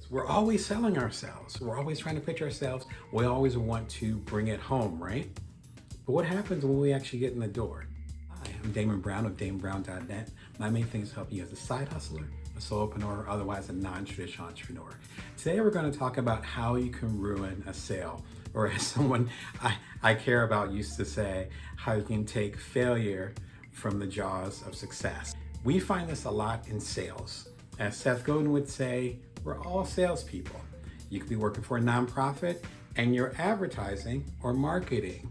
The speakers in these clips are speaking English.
We're always selling ourselves. We're always trying to pitch ourselves. We always want to bring it home, right? But what happens when we actually get in the door? Hi, I'm Damon Brown of DamonBrown.net. My main thing is to help you as a side hustler, a solopreneur, or otherwise a non-traditional entrepreneur. Today we're going to talk about how you can ruin a sale, or as someone I care about used to say, how you can take failure from the jaws of success. We find this a lot in sales. As Seth Godin would say, we're all salespeople. You could be working for a nonprofit and you're advertising or marketing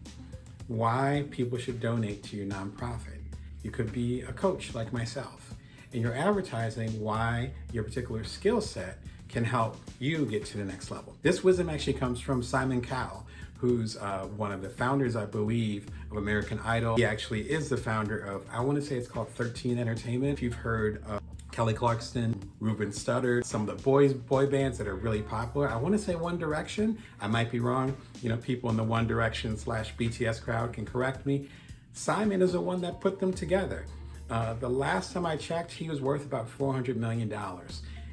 why people should donate to your nonprofit. You could be a coach like myself and you're advertising why your particular skill set can help you get to the next level. This wisdom actually comes from Simon Cowell, who's one of the founders, I believe, of American Idol. He actually is the founder of, I want to say it's called 13 Entertainment. If you've heard of Kelly Clarkson, Ruben Studdard, some of the boy bands that are really popular. I want to say One Direction. I might be wrong. You know, people in the One Direction / BTS crowd can correct me. Simon is the one that put them together. The last time I checked, he was worth about $400 million.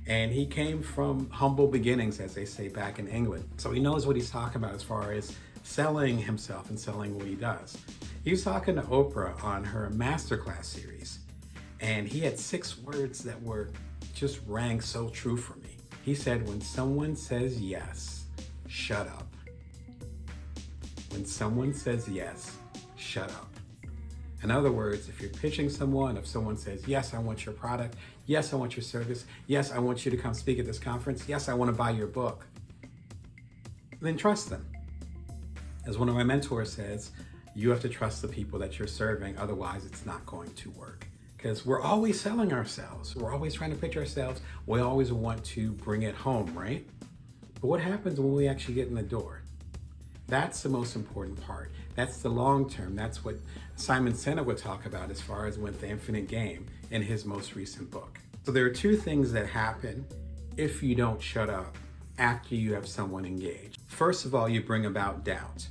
And he came from humble beginnings, as they say back in England. So he knows what he's talking about as far as selling himself and selling what he does. He was talking to Oprah on her masterclass series. And he had 6 words that were just rang so true for me. He said, when someone says yes, shut up. When someone says yes, shut up. In other words, if you're pitching someone, if someone says, yes, I want your product, yes, I want your service, yes, I want you to come speak at this conference, yes, I want to buy your book, then trust them. As one of my mentors says, you have to trust the people that you're serving, otherwise it's not going to work. Because we're always selling ourselves. We're always trying to pitch ourselves. We always want to bring it home, right? But what happens when we actually get in the door? That's the most important part. That's the long term. That's what Simon Sinek would talk about as far as with the infinite game in his most recent book. So there are 2 things that happen if you don't shut up after you have someone engaged. First of all, you bring about doubt.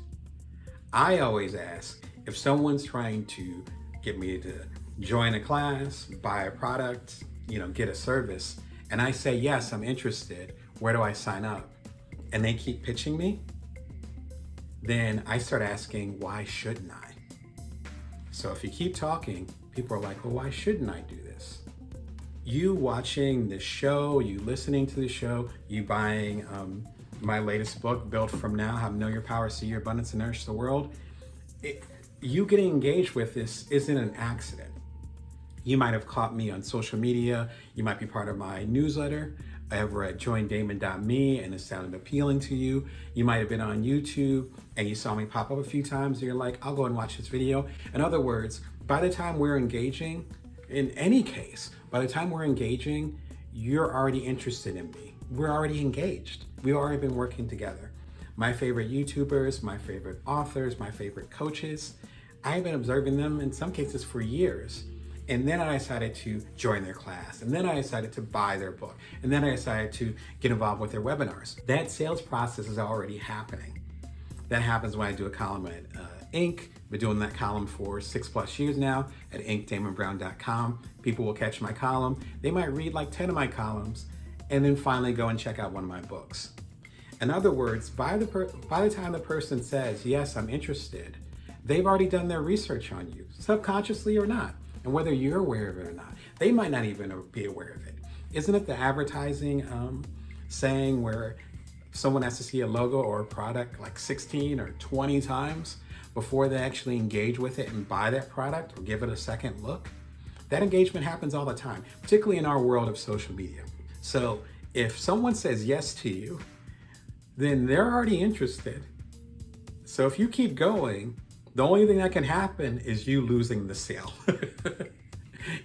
I always ask, if someone's trying to get me to join a class, buy a product, get a service, and I say, yes, I'm interested, where do I sign up? And they keep pitching me, then I start asking, why shouldn't I? So if you keep talking, people are like, well, why shouldn't I do this? You watching this show, you listening to the show, you buying my latest book, Built From Now, How to Know Your Power, See Your Abundance, and Nourish the World, you getting engaged with this isn't an accident. You might have caught me on social media. You might be part of my newsletter over at joindamon.me and it sounded appealing to you. You might have been on YouTube and you saw me pop up a few times and you're like, I'll go and watch this video. In other words, by the time we're engaging, in any case, by the time we're engaging, you're already interested in me. We're already engaged. We've already been working together. My favorite YouTubers, my favorite authors, my favorite coaches, I've been observing them in some cases for years. And then I decided to join their class. And then I decided to buy their book. And then I decided to get involved with their webinars. That sales process is already happening. That happens when I do a column at Inc. I've been doing that column for 6+ years now at inkdamonbrown.com. People will catch my column. They might read like 10 of my columns and then finally go and check out one of my books. In other words, by the time the person says, yes, I'm interested, they've already done their research on you, subconsciously or not. And whether you're aware of it or not, they might not even be aware of it. Isn't it the advertising saying where someone has to see a logo or a product like 16 or 20 times before they actually engage with it and buy that product or give it a second look? That engagement happens all the time, particularly in our world of social media. So if someone says yes to you, then they're already interested. So if you keep going, the only thing that can happen is you losing the sale.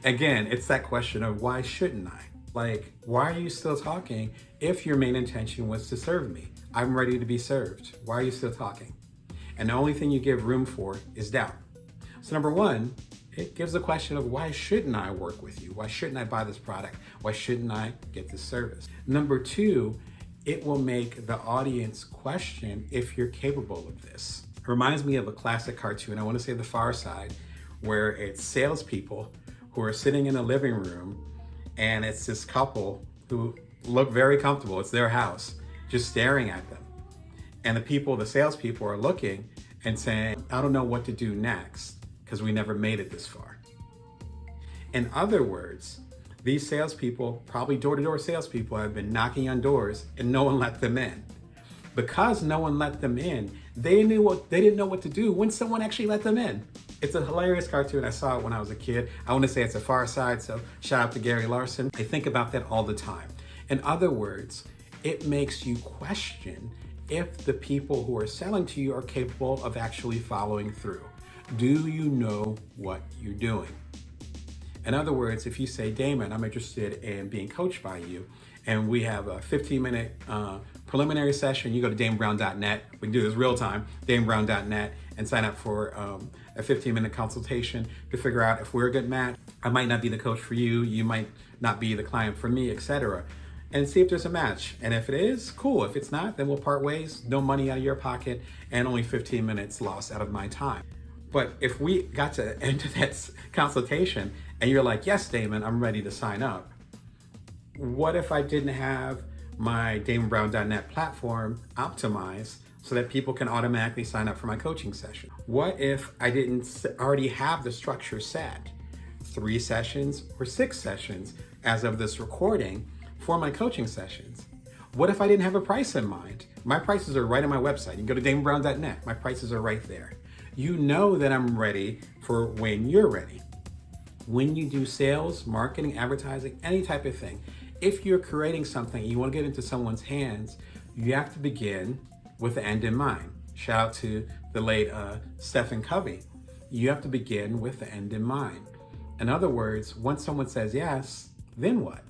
Again, it's that question of why shouldn't I? Like, why are you still talking if your main intention was to serve me? I'm ready to be served. Why are you still talking? And the only thing you give room for is doubt. So number 1, it gives the question of why shouldn't I work with you? Why shouldn't I buy this product? Why shouldn't I get this service? Number 2, it will make the audience question if you're capable of this. It reminds me of a classic cartoon, I want to say The Far Side, where it's salespeople who are sitting in a living room and it's this couple who look very comfortable. It's their house, just staring at them. And the salespeople are looking and saying, I don't know what to do next because we never made it this far. In other words, these salespeople, probably door-to-door salespeople, have been knocking on doors and no one let them in. Because no one let them in, they didn't know what to do when someone actually let them in. It's a hilarious cartoon. I saw it when I was a kid. I want to say it's a Far Side, so shout out to Gary Larson. I think about that all the time. In other words, it makes you question if the people who are selling to you are capable of actually following through. Do you know what you're doing? In other words, if you say, Damon, I'm interested in being coached by you, and we have a 15-minute preliminary session, you go to damonbrown.net. We can do this real time, damonbrown.net, and sign up for a 15-minute consultation to figure out if we're a good match. I might not be the coach for you, you might not be the client for me, etc. And see if there's a match. And if it is, cool. If it's not, then we'll part ways. No money out of your pocket and only 15 minutes lost out of my time. But if we got to enter that consultation and you're like, yes, Damon, I'm ready to sign up. What if I didn't have my damonbrown.net platform optimized so that people can automatically sign up for my coaching session? What if I didn't already have the structure set? 3 sessions or 6 sessions as of this recording for my coaching sessions? What if I didn't have a price in mind? My prices are right on my website. You can go to damonbrown.net. My prices are right there. You know that I'm ready for when you're ready. When you do sales, marketing, advertising, any type of thing, if you're creating something and you want to get into someone's hands, you have to begin with the end in mind. Shout out to the late Stephen Covey. You have to begin with the end in mind. In other words, once someone says yes, then what?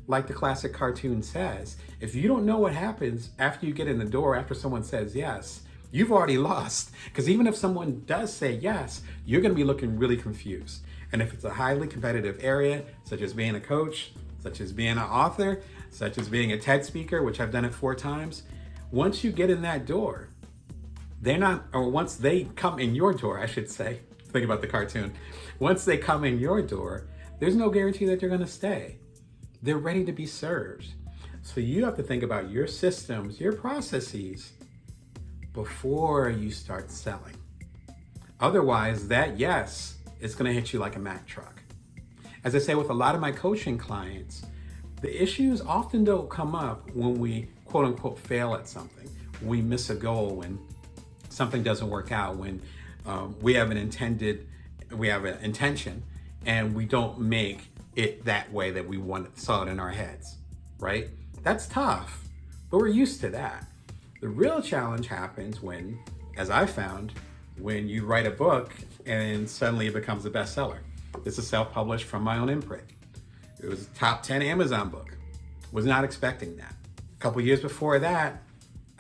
Like the classic cartoon says, if you don't know what happens after you get in the door, after someone says yes, you've already lost. Because even if someone does say yes, you're going to be looking really confused. And if it's a highly competitive area, such as being a coach, such as being an author, such as being a TED speaker, which I've done it 4 times, once you get in that door, once they come in your door, I should say, think about the cartoon. Once they come in your door, there's no guarantee that they're going to stay. They're ready to be served. So you have to think about your systems, your processes before you start selling. Otherwise, that yes, it's going to hit you like a Mack truck. As I say with a lot of my coaching clients, the issues often don't come up when we quote unquote fail at something, when we miss a goal, when something doesn't work out, when we have an intention and we don't make it that way that we saw it in our heads, right? That's tough, but we're used to that. The real challenge happens when, as I found, when you write a book and suddenly it becomes a bestseller. This is self-published from my own imprint. It was a top 10 Amazon book. Was not expecting that. A couple years before that,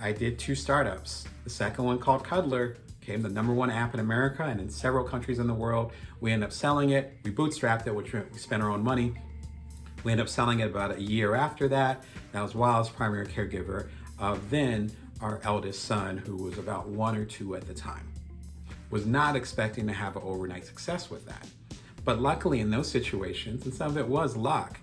I did 2 startups. The second one, called Cuddler, became the #1 app in America and in several countries in the world. We ended up selling it. We bootstrapped it, which we spent our own money. We ended up selling it about a year after that. That was while I was primary caregiver of then our eldest son, who was about 1 or 2 at the time. Was not expecting to have an overnight success with that. But luckily in those situations, and some of it was luck,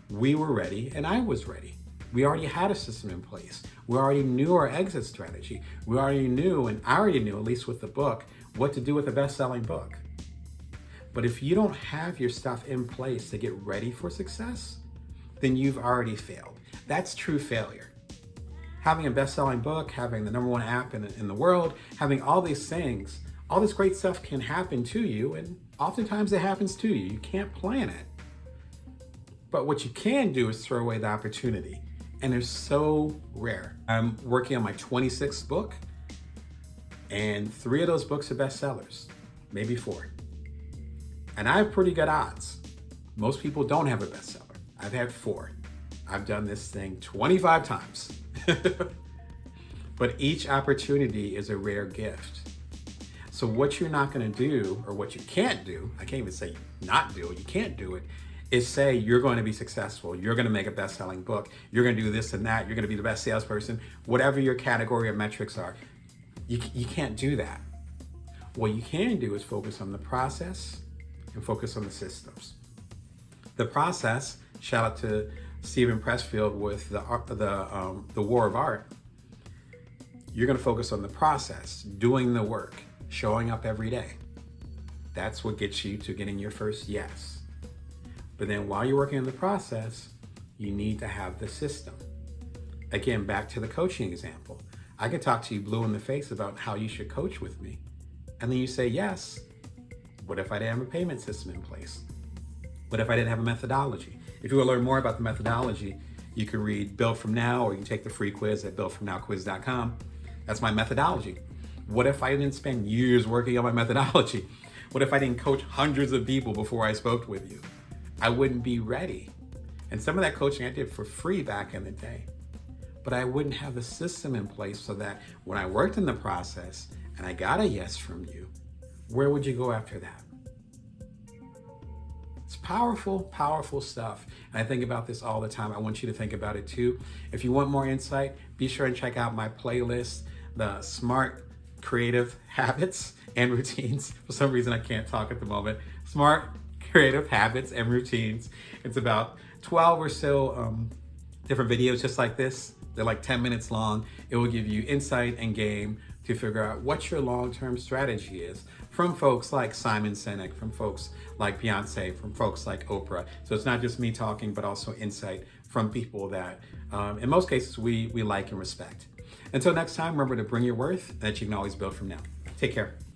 we were ready and I was ready. We already had a system in place. We already knew our exit strategy. We already knew, and I already knew, at least with the book, what to do with a best-selling book. But if you don't have your stuff in place to get ready for success, then you've already failed. That's true failure. Having a best-selling book, having the #1 app in the world, having all these things, all this great stuff can happen to you, and oftentimes it happens to you. You can't plan it. But what you can do is throw away the opportunity. And they're so rare. I'm working on my 26th book, and 3 of those books are bestsellers, maybe 4. And I have pretty good odds. Most people don't have a bestseller. I've had 4. I've done this thing 25 times. But each opportunity is a rare gift. So what you're not going to do, or what you can't do, I can't even say not do it, you can't do it, is say you're going to be successful, you're going to make a best-selling book, you're going to do this and that, you're going to be the best salesperson, whatever your category or metrics are. You can't do that. What you can do is focus on the process and focus on the systems. The process, shout out to Stephen Pressfield with the War of Art, you're going to focus on the process, doing the work, showing up every day. That's what gets you to getting your first yes. But then while you're working on the process, you need to have the system. Again, back to the coaching example. I could talk to you blue in the face about how you should coach with me. And then you say yes. What if I didn't have a payment system in place? What if I didn't have a methodology? If you want to learn more about the methodology, you can read Build From Now, or you can take the free quiz at buildfromnowquiz.com. That's my methodology. What if I didn't spend years working on my methodology? What if I didn't coach hundreds of people before I spoke with you? I wouldn't be ready. And some of that coaching I did for free back in the day. But I wouldn't have the system in place so that when I worked in the process and I got a yes from you, where would you go after that? It's powerful, powerful stuff. And I think about this all the time. I want you to think about it too. If you want more insight, be sure and check out my playlist, the Smart Creative Habits and Routines. For some reason, I can't talk at the moment. Smart Creative Habits and Routines. It's about 12 or so different videos just like this. They're like 10 minutes long. It will give you insight and game to figure out what your long-term strategy is from folks like Simon Sinek, from folks like Beyonce, from folks like Oprah. So it's not just me talking, but also insight from people that, in most cases, we like and respect. Until next time, remember to bring your worth, and that you can always build from now. Take care.